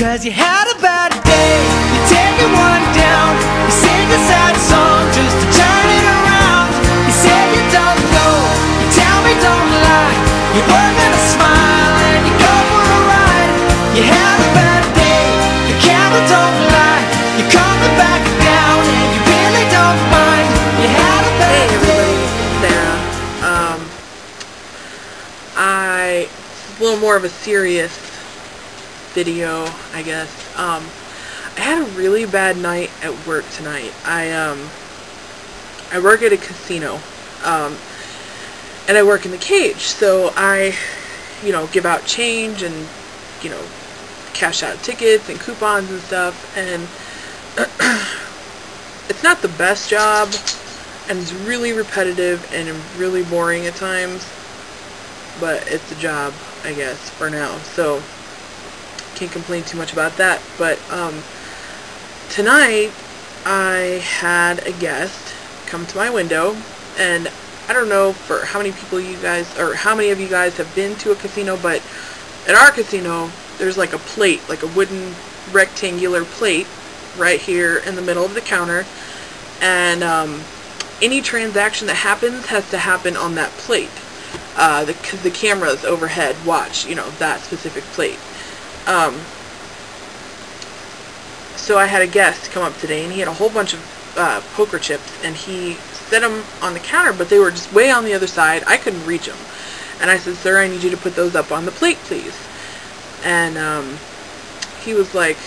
'Cause you had a bad day, you're taking one down. You sing a sad song just to turn it around. You say you don't know, you tell me don't lie. You work on a smile and you go for a ride. You have a bad day, the camera don't lie. You're coming back down and you really don't mind. You had a bad day. Hey everybody, Sarah. A little more of a serious video, I guess. I had a really bad night at work tonight. I work at a casino, and I work in the cage, so I, give out change and, cash out tickets and coupons and stuff, and it's not the best job, and it's really repetitive and really boring at times, but it's a job, I guess, for now, so can't complain too much about that. But tonight I had a guest come to my window, and I don't know for how many people you guys, or how many of you guys have been to a casino, but at our casino there's like a plate, like a wooden rectangular plate right here in the middle of the counter, and any transaction that happens has to happen on that plate. The cameras overhead watch, that specific plate. So I had a guest come up today, and he had a whole bunch of poker chips, and he set them on the counter, but they were just way on the other side. I couldn't reach them, and I said, "Sir, I need you to put those up on the plate, please." And he was like,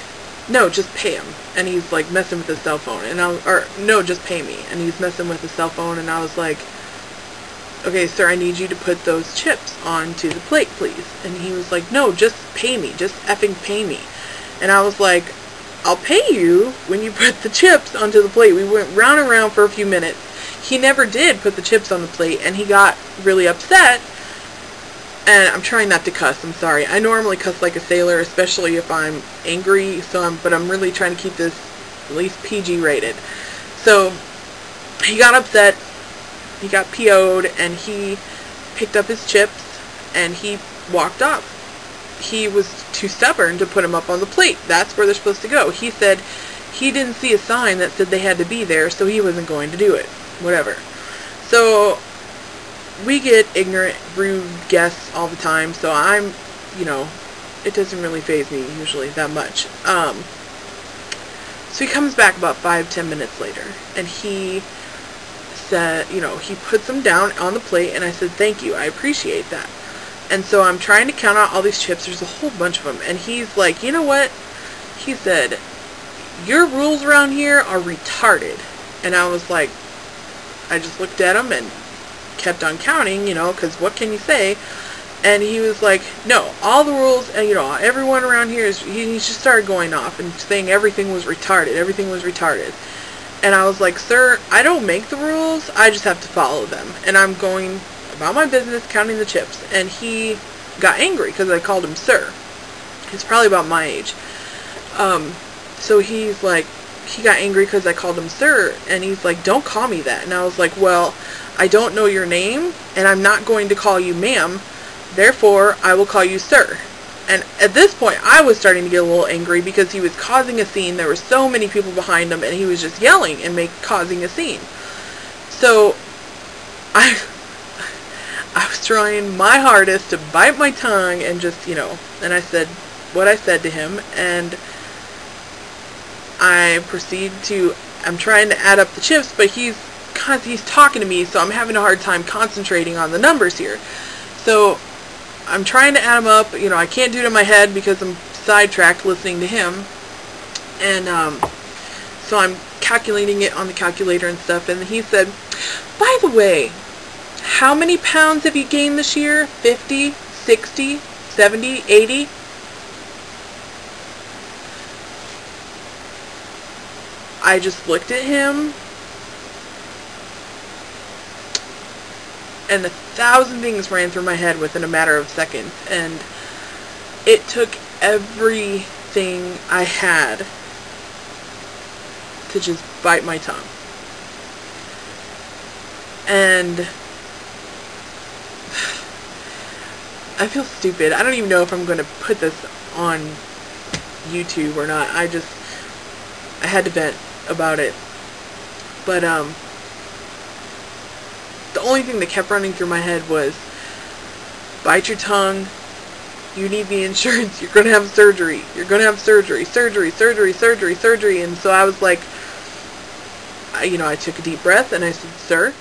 "No, just pay him." And he's like messing with his cell phone, and "No, just pay me." And he's messing with his cell phone, and I was like, "Okay, sir, I need you to put those chips onto the plate, please." And he was like, "No, just pay me. Just effing pay me." And I was like, "I'll pay you when you put the chips onto the plate." We went round and round for a few minutes. He never did put the chips on the plate, and he got really upset. And I'm trying not to cuss, I'm sorry. I normally cuss like a sailor, especially if I'm angry, but I'm really trying to keep this at least PG rated. So he got upset. He got PO'd, and he picked up his chips, and he walked off. He was too stubborn to put them up on the plate. That's where they're supposed to go. He said he didn't see a sign that said they had to be there, so he wasn't going to do it. Whatever. So we get ignorant, rude guests all the time, so I'm, it doesn't really faze me usually that much. So he comes back about 5-10 minutes later, and he said, he puts them down on the plate, and I said, "Thank you, I appreciate that." And so I'm trying to count out all these chips. There's a whole bunch of them, and he's like, "You know what?" He said, "Your rules around here are retarded." And I was like, I just looked at him and kept on counting, because what can you say? And he was like, "No, all the rules, and everyone around here is," he just started going off and saying everything was retarded, everything was retarded. And I was like, "Sir, I don't make the rules, I just have to follow them. And I'm going about my business, counting the chips." And he got angry because I called him sir. He's probably about my age. So he's like, he got angry because I called him sir. And he's like, "Don't call me that." And I was like, "Well, I don't know your name, and I'm not going to call you ma'am. Therefore, I will call you sir." And at this point, I was starting to get a little angry because he was causing a scene. There were so many people behind him, and he was just yelling and causing a scene. So I was trying my hardest to bite my tongue and just, and I said what I said to him, and I proceed to, I'm trying to add up the chips, but he's talking to me, so I'm having a hard time concentrating on the numbers here. So I'm trying to add them up, I can't do it in my head because I'm sidetracked listening to him, and so I'm calculating it on the calculator and stuff, and he said, "By the way, how many pounds have you gained this year? 50, 60, 70, 80? I just looked at him, and 1,000 things ran through my head within a matter of seconds, and it took everything I had to just bite my tongue. And I feel stupid. I don't even know if I'm going to put this on YouTube or not. I had to vent about it. But the only thing that kept running through my head was, bite your tongue, you need the insurance, you're going to have surgery, you're going to have surgery, surgery, surgery, surgery, surgery. And so I was like, I took a deep breath and I said, sir,